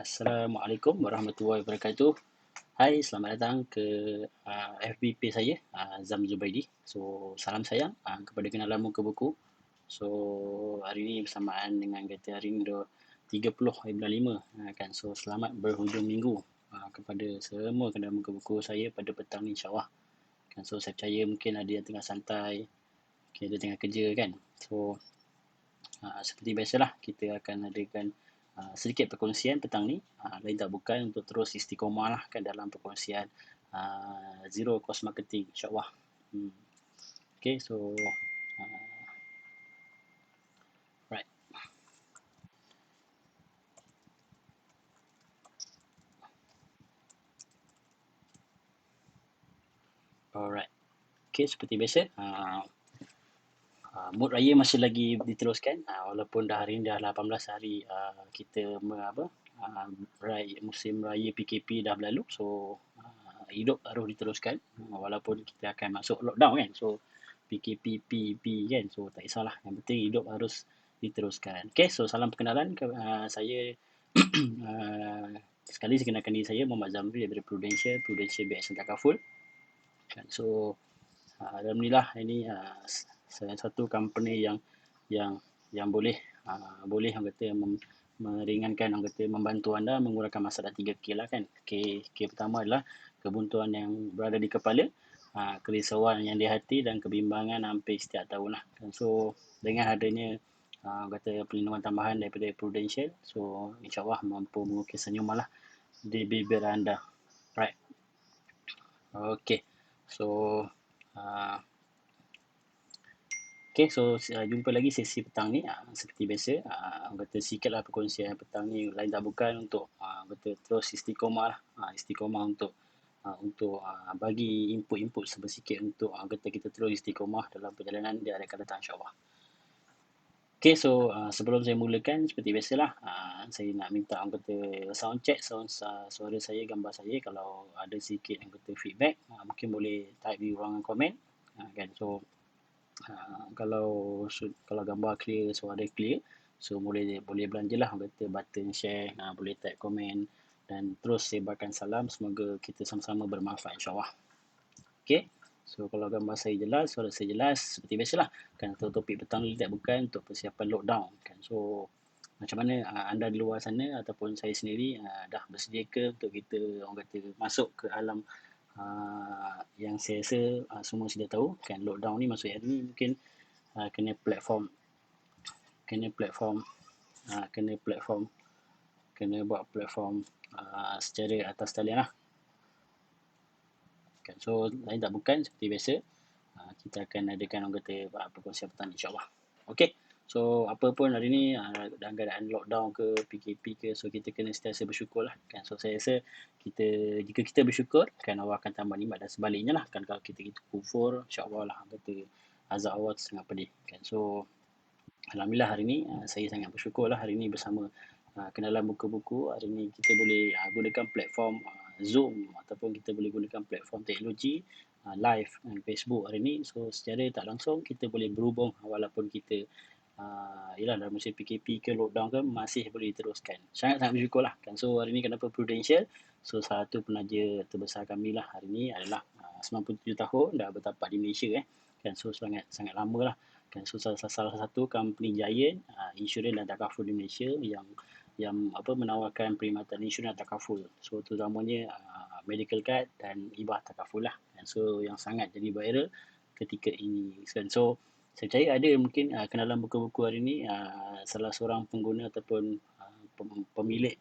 Assalamualaikum warahmatullahi wabarakatuh. Hai, selamat datang ke FB page saya, Zam Zubaidi. So, salam sayang kepada kenalan muka buku. So, hari ini bersamaan dengan kata hari ini 30 hari bulan 5 kan. So, selamat berhujung minggu kepada semua kenalan muka buku saya pada petang ni, insyaAllah. Kan, so, saya percaya mungkin ada yang tengah santai, mungkin ada tengah kerja kan. So, seperti biasalah, kita akan adakan sedikit perkongsian petang ni, lain tak bukan untuk terus istiqomah lah kan dalam perkongsian zero cost marketing, insyaAllah. Okay, so right. Alright. Okay, seperti biasa, mood raya masih lagi diteruskan, walaupun dah hari ni dah 18 hari kita raya, musim raya PKP dah berlalu. So hidup harus diteruskan walaupun kita akan masuk lockdown kan. So PKP PP kan, so tak kisahlah, yang penting hidup harus diteruskan. Okay, so salam perkenalan saya sekali saya kenalkan diri saya, Muhammad Zamri daripada Prudential BX Takaful kan. So alhamdulillah ini salah satu company yang yang boleh boleh orang kata meringankan, orang kata membantu anda mengurangkan masalah 3K lah kan. K pertama adalah kebuntuan yang berada di kepala, kerisauan yang di hati dan kebimbangan hampir setiap tahun lah kan. So dengan adanya kata perlindungan tambahan daripada Prudential, so insyaAllah mampu mengukir senyuman lah di bibir anda. Right. Okay. So uh, okay, so jumpa lagi sesi petang ni. Seperti biasa, kata sikitlah perkongsian petang ni lain tak bukan untuk kata terus istiqomah lah. Istiqomah untuk bagi input-input sedikit untuk kata kita terus istiqomah dalam perjalanan di hari akan datang, insyaAllah. Okay, so sebelum saya mulakan, seperti biasalah, saya nak minta orang kata sound check, suara saya, gambar saya. Kalau ada sikit orang kata feedback, mungkin boleh type di ruangan komen. Kan, so kalau gambar clear, suara clear, so boleh belanjalah orang kata button share, boleh type komen dan terus sebarkan salam. Semoga kita sama-sama bermanfaat, insyaAllah. Okay, so kalau gambar saya jelas, suara saya jelas, seperti biasalah kan, topik petang ni tak bukan untuk persiapan lockdown kan. So macam mana anda di luar sana ataupun saya sendiri dah bersedia ke untuk kita orang kata masuk ke alam yang saya rasa semua sudah tahu kan, lockdown ni maksud hari ni mungkin kena platform kena buat platform secara atas talian lah kan. So lain tak bukan seperti biasa, kita akan adakan orang kata perkongsian petang, insyaAllah. Okay, so apa pun hari ni dalam keadaan lockdown ke PKP ke, so kita kena sentiasa bersyukur lah kan. So saya rasa jika kita bersyukur kan, Allah akan tambah nikmat, dan sebaliknya lah kan, kalau kita kufur, insyaAllah lah kata azab Allah sangat pedih kan. So alhamdulillah hari ni saya sangat bersyukur lah hari ni bersama kenalan buku-buku. Hari ni kita boleh gunakan platform Zoom ataupun kita boleh gunakan platform teknologi live Facebook hari ni. So secara tak langsung kita boleh berhubung walaupun kita ialah dalam musim PKP ke lockdown ke, masih boleh diteruskan. Sangat-sangat bersyukur lah kan. So hari ni kenapa Prudential, so satu penaja terbesar kami lah hari ni adalah 97 tahun dah bertapak di Malaysia kan. So sangat lama lah kan. So salah satu company giant insurans dan takaful di Malaysia yang menawarkan perkhidmatan insurans dan takaful. So terutamanya medical card dan ibah takaful lah kan. So yang sangat jadi viral ketika ini kan. So saya percaya ada mungkin kenalan buku-buku hari ni salah seorang pengguna ataupun pemilik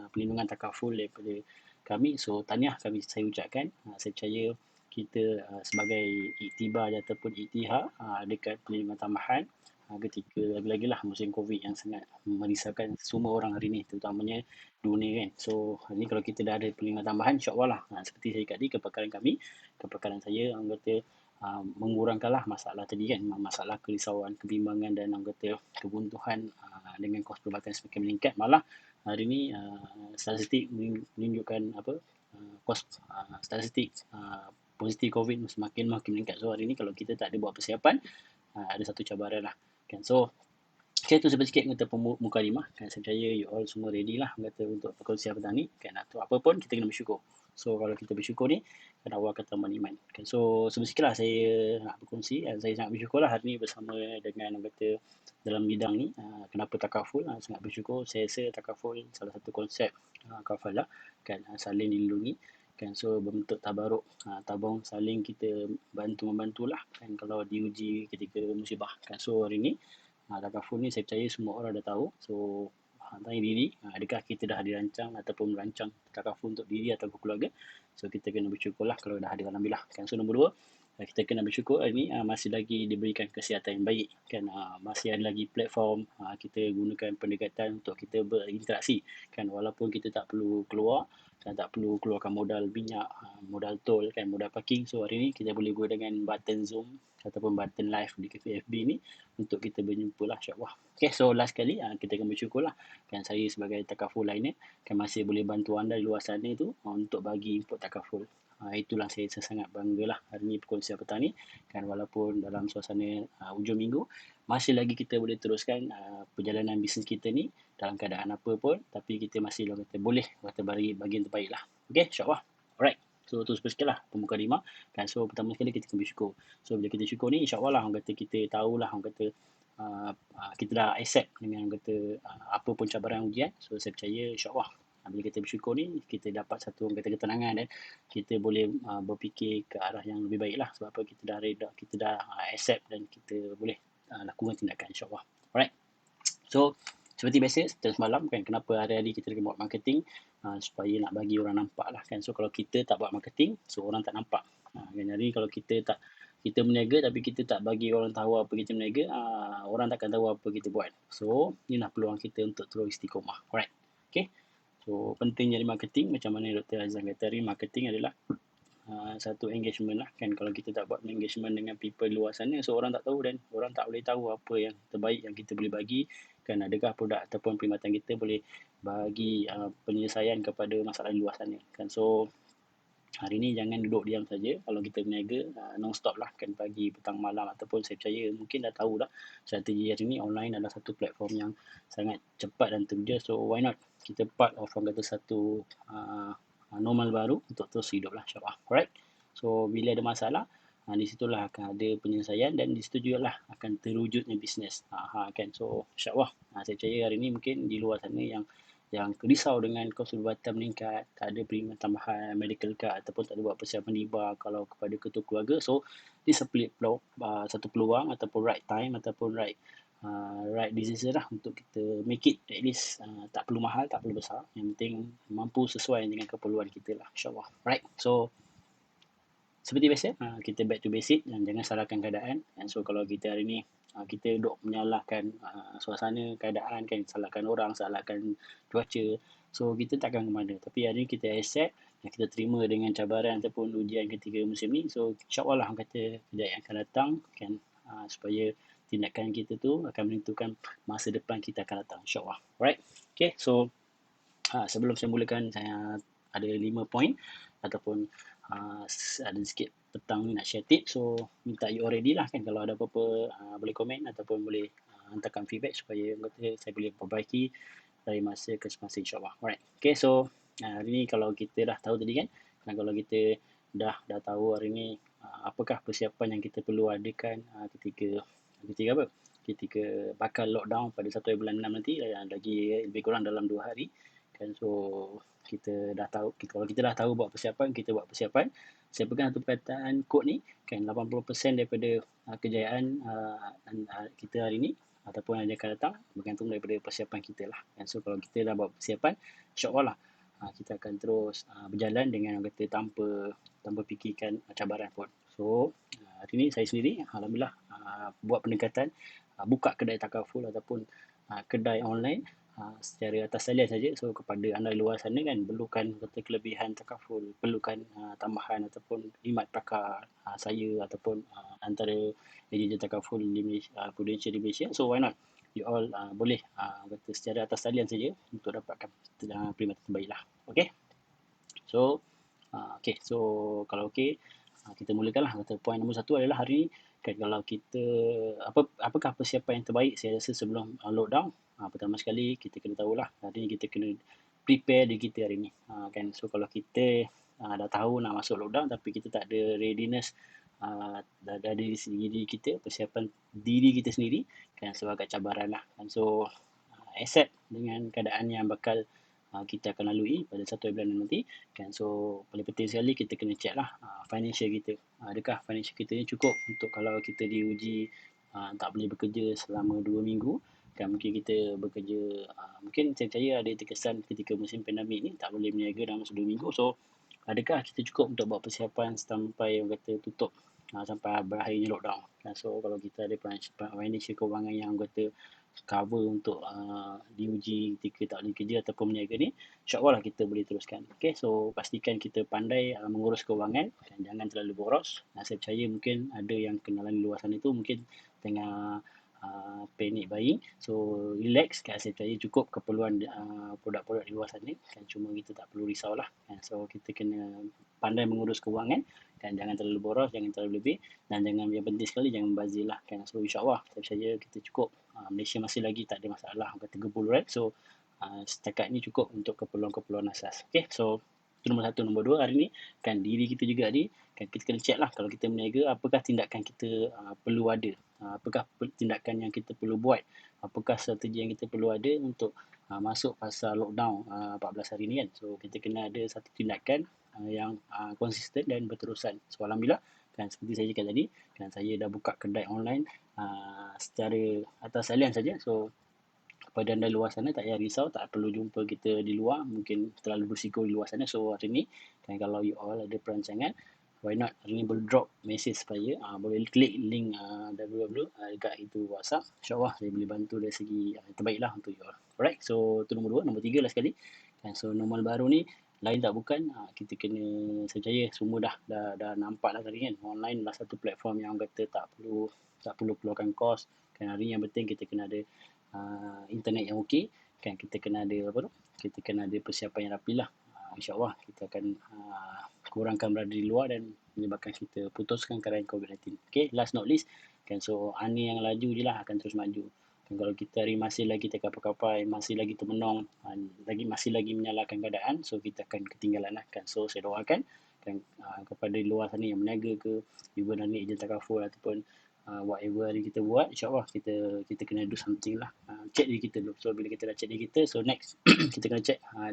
perlindungan takaful daripada kami. So tahniah saya ucapkan. Saya percaya kita sebagai iktibar ataupun iktihar dekat perlindungan tambahan ketika lagi-lagi lah musim COVID yang sangat merisaukan semua orang hari ni, terutamanya dunia kan. So hari ni kalau kita dah ada perlindungan tambahan, insyaAllah lah seperti saya tadi, kepakaran saya orang kata mengurangkanlah masalah tadi kan, masalah kerisauan, kebimbangan dan orang kata kebuntuan dengan kos perubatan semakin meningkat. Malah hari ni statistik menunjukkan kos statistik positif COVID semakin meningkat. So hari ni kalau kita tak ada buat persiapan, ada satu cabaran lah kan. So Okay, tu sebab sikit kata mukadimah kan. Saya percaya you all semua ready lah kata untuk perkongsian petang ni kan. Atau apa pun kita kena bersyukur. So kalau kita bersyukur ni kan awal kata beriman kan. So sebab sikit lah saya nak berkongsi. Saya sangat bersyukur lah hari ni bersama dengan orang kata dalam bidang ni. Kenapa takaful? Sangat bersyukur. Saya rasa takaful salah satu konsep kafalah kan, saling dilindungi kan. So berbentuk tabaruk, tabung saling kita bantu-membantulah kan kalau diuji ketika musibah kan. So hari ni takaful ni saya percaya semua orang dah tahu. So tanya diri, adakah kita dah dirancang ataupun merancang takaful untuk diri atau keluarga. So kita kena bersyukurlah kalau dah ada, alhamdulillah kan. So nombor dua, kita kena bersyukur hari ni masih lagi diberikan kesihatan yang baik kan. Masih ada lagi platform kita gunakan pendekatan untuk kita berinteraksi kan, walaupun kita tak perlu keluar dan tak perlu keluarkan modal minyak, modal tol kan, modal parking. So hari ni kita boleh guna dengan button Zoom ataupun button live di FB ni untuk kita berjumpa lah, insyaAllah. Okay, so last kali kita akan bersyukur lah kan. Saya sebagai takaful lainnya kan masih boleh bantu anda di luar sana tu untuk bagi input takaful. Itulah saya sangat bangga lah hari ni perkongsian petang ni kan, walaupun dalam suasana hujung minggu masih lagi kita boleh teruskan perjalanan bisnes kita ni dalam keadaan apa pun, tapi kita masih boleh kata bagi bagian terbaik lah. Okay, insyaAllah. Alright. So tu sikit lah pemukadimah kan. So pertama sekali kita kena bersyukur. So bila kita syukur ni insyaAllah lah orang kata kita tahulah, orang kata kita dah accept dengan orang kata apa pun cabaran ujian. So saya percaya insyaAllah bila kita bersyukur ni kita dapat satu orang kata ketenangan dan kita boleh berfikir ke arah yang lebih baik lah. Sebab apa, kita dah reda, kita dah accept dan kita boleh lakukan tindakan, insyaAllah. Alright. So seperti biasa semalam kan, kenapa hari-hari kita kena buat marketing supaya nak bagi orang nampak lah kan. So kalau kita tak buat marketing, so orang tak nampak kan. Jadi kalau kita berniaga tapi kita tak bagi orang tahu apa kita berniaga, orang takkan tahu apa kita buat. So inilah peluang kita untuk terus istiqomah. Alright. Okay. So pentingnya di marketing, macam mana Dr. Azlan kata tadi, marketing adalah satu engagement lah kan. Kalau kita tak buat engagement dengan people luar sana, so orang tak tahu dan orang tak boleh tahu apa yang terbaik yang kita boleh bagi kan. Adakah produk ataupun perkhidmatan kita boleh bagi penyelesaian kepada masalah di luar sana kan. So hari ni jangan duduk diam saja. Kalau kita berniaga non-stop lah kan, pagi, petang, malam, ataupun saya percaya mungkin dah tahu dah strategi hari ni online adalah satu platform yang sangat cepat dan terjun. So why not kita part of orang kata satu normal baru untuk terus hidup lah, insyaAllah. Alright. So bila ada masalah di situlah akan ada penyelesaian dan di situ juga lah akan terwujudnya bisnes kan. So insyaAllah saya percaya hari ni mungkin di luar sana yang risau dengan kos perubatan meningkat, tak ada perkhidmatan tambahan medical card ataupun tak ada buat persiapan riba kalau kepada ketua keluarga. So this satu peluang ataupun right time ataupun right decision lah untuk kita make it at least. Tak perlu mahal, tak perlu besar, yang penting mampu sesuai dengan keperluan kita lah, insyaAllah. Right. So seperti biasa kita back to basic dan jangan salahkan keadaan. And so kalau kita hari ni kita duk menyalahkan suasana, keadaan kan, salahkan orang, salahkan cuaca, so kita takkan ke mana. Tapi hari ni kita accept dan kita terima dengan cabaran ataupun ujian ketika musim ni. So insyaAllah lah kata kejayaan akan datang kan, supaya tindakan kita tu akan menentukan masa depan kita akan datang, insyaAllah. Alright. Okay, so sebelum saya mulakan, saya ada 5 poin ataupun ada sikit petang ni nak share tips. So minta you already lah kan, kalau ada apa-apa boleh komen ataupun boleh hantarkan feedback supaya saya boleh perbaiki dari masa ke semasa, insyaAllah. Alright. Okay, so hari ni kalau kita dah tahu tadi kan, kalau kita dah tahu hari ni apakah persiapan yang kita perlu adakan ketika apa? Ketika bakal lockdown pada 1 bulan 6 nanti, lagi lebih kurang dalam 2 hari kan. So kita dah tahu, kalau kita dah tahu buat persiapan, kita buat persiapan. Saya pegang satu perkataan quote ni kan, 80% daripada kejayaan kita hari ni ataupun yang akan datang bergantung daripada persiapan kita lah. Dan so kalau kita dah buat persiapan, insyaAllah lah kita akan terus berjalan dengan orang kata tanpa fikirkan cabaran pun. So hari ni saya sendiri alhamdulillah buat pendekatan buka kedai takaful ataupun kedai online secara atas talian saja. So kepada anda di luar sana kan, perlukan kelebihan takaful, perlukan tambahan ataupun khidmat pakar saya ataupun antara ejen takaful di Malaysia, Prudential di Malaysia. So why not you all boleh kata secara atas talian saja untuk dapatkan perkhidmatan terbaik lah. Okay. So okay, so kalau okay kita mulakanlah. Kata poin nombor 1 adalah hari ni kan kalau kita apakah persiapan yang terbaik saya rasa sebelum lockdown. Pertama sekali kita kena tahulah hari ni kita kena prepare diri kita hari ni, kan. So kalau kita dah tahu nak masuk lockdown tapi kita tak ada readiness dari segi diri kita, persiapan diri kita sendiri, kan, so agak cabaran lah, kan. So accept dengan keadaan yang bakal kita akan lalui pada 1 bulan nanti, kan. So paling penting sekali kita kena check lah financial kita, adakah financial kita ni cukup untuk kalau kita diuji tak boleh bekerja selama 2 minggu, kan. Mungkin kita bekerja, mungkin saya percaya ada terkesan ketika musim pandemik ni tak boleh berniaga dalam masa 2 minggu. So adakah kita cukup untuk buat persiapan sampai orang kata tutup, sampai berakhirnya lockdown, kan. So kalau kita ada financial kewangan yang kata cover untuk diuji ketika tak boleh kerja ataupun berniaga ni, insyaAllah lah kita boleh teruskan. Okay, so pastikan kita pandai mengurus kewangan, dan jangan terlalu boros. Saya percaya mungkin ada yang kenalan di luar sana tu mungkin tengah panic buying, so relax, kan. Saya percaya cukup keperluan produk-produk di luar sana, kan. Cuma kita tak perlu risau lah, kan. So kita kena pandai mengurus kewangan, dan jangan terlalu boros, jangan terlalu lebih, dan jangan, yang penting sekali jangan membazir lah, kan. So insyaAllah saya percaya kita cukup. Malaysia masih lagi tak ada masalah kata gebul, right? So setakat ni cukup untuk keperluan-keperluan asas. Okay, so itu nombor 1. Nombor 2, hari ni kan diri kita juga ni, kan kita kena check lah kalau kita berniaga, apakah tindakan kita perlu ada, apakah tindakan yang kita perlu buat, apakah strategi yang kita perlu ada untuk masuk fasa lockdown 14 hari ni, kan. So kita kena ada satu tindakan yang konsisten dan berterusan. So alhamdulillah, kan, seperti saya cakap tadi, kan, saya dah buka kedai online secara atas salian saja. So kepada anda luar sana tak payah risau, tak perlu jumpa kita di luar, mungkin terlalu berisiko di luar sana. So hari ni, kan, kalau you all ada perancangan, why not hari ni boleh drop message supaya boleh klik link www dekat itu WhatsApp. InsyaAllah saya boleh bantu dari segi terbaik lah untuk you all. Alright, so itu nombor 2. Nombor 3 lah sekali, kan. So normal baru ni lain tak bukan, kita kena, saya percaya semua dah nampak lah tadi, kan. Online lah satu platform yang kata tak perlu keluarkan kos, kan. Hari ni yang penting kita kena ada internet yang okey, kan. Kita kena ada kita kena ada persiapan yang rapi lah. InsyaAllah kita akan kurangkan berada di luar dan menyebabkan kita putuskan keadaan COVID-19. Okay, last not least, kan. So angin yang laju je lah akan terus maju, kan. Kalau kita hari masih lagi terkapai-kapai, masih lagi termenung, masih lagi menyalahkan keadaan, so kita akan ketinggalan lah, kan. So saya doakan, kan, kepada luar sana yang berniaga ke, even ada ejen takaful ataupun whatever yang kita buat, insyaAllah kita kena do something lah. Check diri kita dulu. So bila kita dah check diri kita, so next kita kena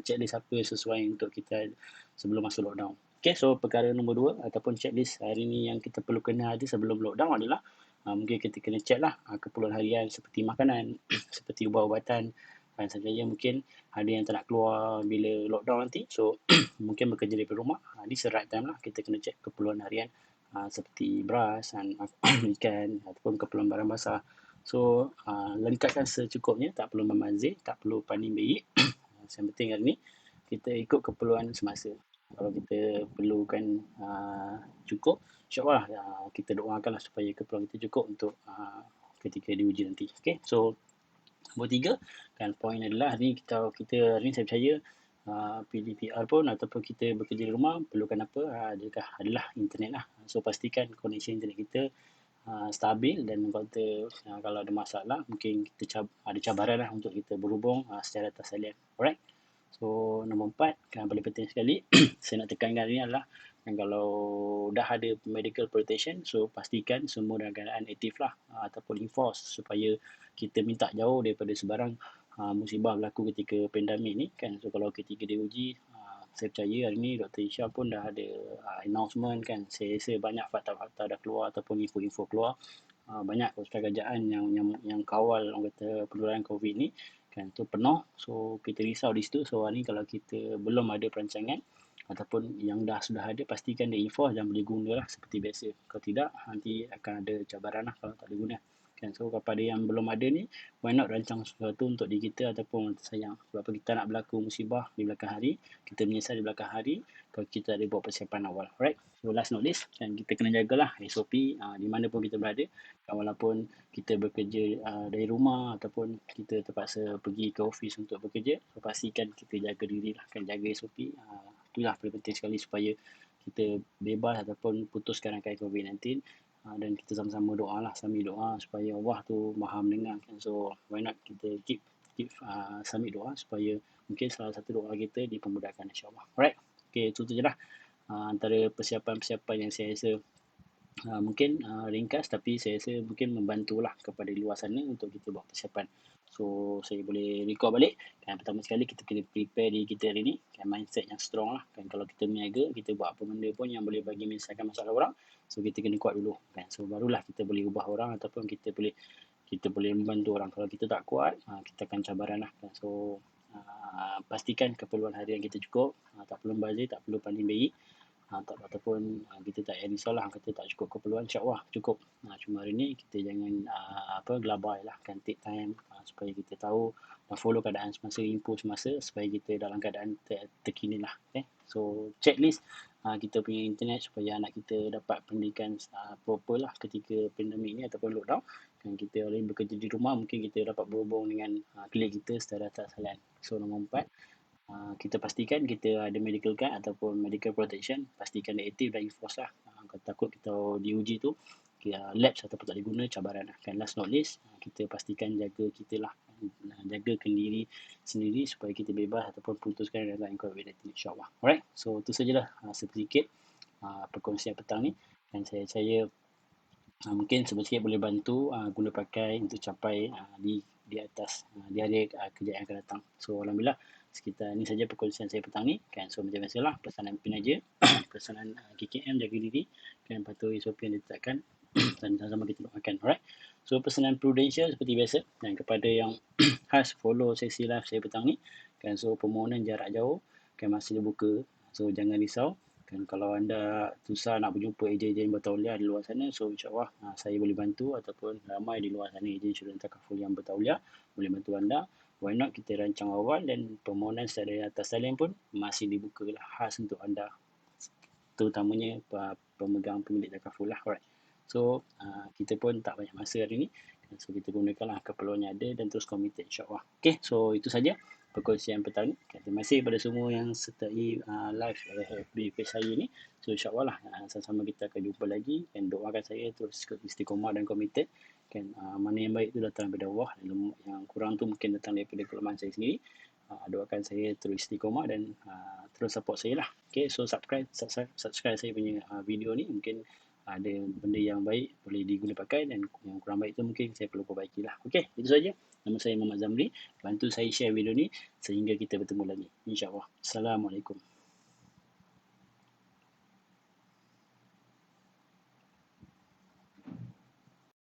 checklist apa yang sesuai untuk kita sebelum masuk lockdown. Okay, so perkara nombor 2 ataupun checklist hari ni yang kita perlu kena ada sebelum lockdown adalah mungkin kita kena check lah keperluan harian seperti makanan, seperti ubat-ubatan, dan sebagainya. Mungkin ada yang tak nak keluar bila lockdown nanti, so mungkin bekerja dari rumah. This is the right time lah kita kena check keperluan harian seperti beras dan ikan ataupun keperluan barang basah. So lengkapkan secukupnya, tak perlu membazir, tak perlu panik beri. Yang penting hari ni kita ikut keperluan semasa. Kalau kita perlukan cukup, insyaAllah kita doakanlah supaya keperluan kita cukup untuk ketika diuji nanti. Okay, so nombor 3, kan, poin adalah hari ni kita hari ni saya percaya PDPR pun ataupun kita bekerja di rumah perlukan apa, adalah internet lah. So pastikan koneksi internet kita stabil, dan kata kalau ada masalah mungkin kita ada cabaran lah untuk kita berhubung secara atas salian. Alright, so nombor 4, kan, paling penting sekali saya nak tekankan hari ni adalah, dan kalau dah ada medical protection, so pastikan semua dalam keadaan aktif lah ataupun enforce supaya kita minta jauh daripada sebarang musibah berlaku ketika pandemik ni, kan. So kalau ketika diuji, saya percaya hari ni Dr. Isha pun dah ada announcement, kan. Saya rasa banyak fakta-fakta dah keluar ataupun info-info keluar, banyak kerajaan yang kawal orang kata penularan COVID ni, kan, tu penuh. So kita risau di situ. So hari ni kalau kita belum ada perancangan ataupun yang sudah ada, pastikan dia enforce dan boleh guna lah seperti biasa. Kalau tidak, nanti akan ada cabaran lah kalau tak ada guna, kan. So kepada yang belum ada ni, why not rancang sesuatu untuk diri kita ataupun sayang. Sebab kita nak berlaku musibah di belakang hari, kita menyesal di belakang hari kalau kita ada buat persiapan awal. Alright, so last not least, kan, kita kena jagalah SOP di mana pun kita berada, walaupun kita bekerja dari rumah ataupun kita terpaksa pergi ke office untuk bekerja, so pastikan kita jaga diri lah, kan, jaga SOP. Itulah paling penting sekali supaya kita bebas ataupun putuskan rangkaian COVID-19 dan kita sama-sama doa lah, sambil doa supaya Allah tu maha mendengar kan. So why not kita keep sambil doa supaya mungkin salah satu doa kita dipermudahkan, insyaAllah. Alright, okay, itu je lah antara persiapan-persiapan yang saya rasa mungkin ringkas, tapi saya rasa mungkin membantulah kepada luar sana untuk kita buat persiapan. So saya boleh record balik kan. Pertama sekali kita kena prepare diri kita hari ni kan, mindset yang strong lah kan. Kalau kita berniaga, kita buat apa benda pun yang boleh bagi menyelesaikan masalah orang, so kita kena kuat dulu kan. So barulah kita boleh ubah orang ataupun kita boleh membantu orang. Kalau kita tak kuat, kita akan cabaran lah kan. So pastikan keperluan harian kita cukup, tak perlu bazir, tak perlu pandai bayi, ataupun kita tak risaulah kata tak cukup keperluan, insyaAllah cukup. Cuma hari ni kita jangan gelabai lah kan, take time supaya kita tahu dan follow keadaan semasa, info semasa supaya kita dalam keadaan terkini lah. Okay? So checklist kita punya internet supaya anak kita dapat pendidikan proper lah ketika pandemik ni ataupun lockdown kan. Kita boleh bekerja di rumah, mungkin kita dapat berhubung dengan klik kita secara tak salian. So nombor 4, kita pastikan kita ada medical card ataupun medical protection, pastikan dia aktif dan enforce lah. Kalau takut kita diuji tu labs ataupun tak diguna, cabaran lah kan. Last not least, kita pastikan jaga kita lah, jagakan diri sendiri supaya kita bebas ataupun putuskan dalam COVID-19, insyaAllah. Alright, so itu sajalah sedikit perkongsian petang ni, dan saya mungkin sedikit boleh bantu guna pakai untuk capai di atas di hari kerja yang akan datang. So alhamdulillah, sekitar ini saja perkongsian saya petang ni kan. So macam biasalah, pesanan penaja pesanan KKM, jaga diri kan, patuhi SOP yang ditetapkan dan sama-sama kita doakan. Alright, so pesanan prudential seperti biasa, dan kepada yang khas follow sesi live saya petang ni kan, so permohonan jarak jauh kan masih dibuka, so jangan risau kan. Kalau anda susah nak berjumpa ejen-ejen bertauliah di luar sana, so insyaAllah saya boleh bantu, ataupun ramai di luar sana ejen insurans takaful yang bertauliah boleh bantu anda. Why not kita rancang awal, dan permohonan secara atas talian pun masih dibuka lah, khas untuk anda, terutamanya pemegang pemilik takaful lah. Alright, so kita pun tak banyak masa hari ni, so kita gunakanlah keperluan yang ada dan terus committed, insyaAllah. Okay, so itu saja perkongsian petang ni. Terima kasih kepada semua yang sertai live FB page saya ni. So insyaAllah lah sama-sama kita akan jumpa lagi, dan doakan saya terus istiqomah dan committed kan. Mana yang baik itu datang daripada Allah, yang kurang tu mungkin datang daripada kelemahan saya sendiri. Doakan saya terus istiqomah dan terus support saya lah. Okay, so subscribe saya punya video ni. Mungkin ada benda yang baik boleh diguna pakai, dan yang kurang baik tu mungkin saya perlu perbaiki lah. Okay, itu saja. Nama saya Muhammad Zamri. Bantu saya share video ni sehingga kita bertemu lagi, insyaAllah. Assalamualaikum.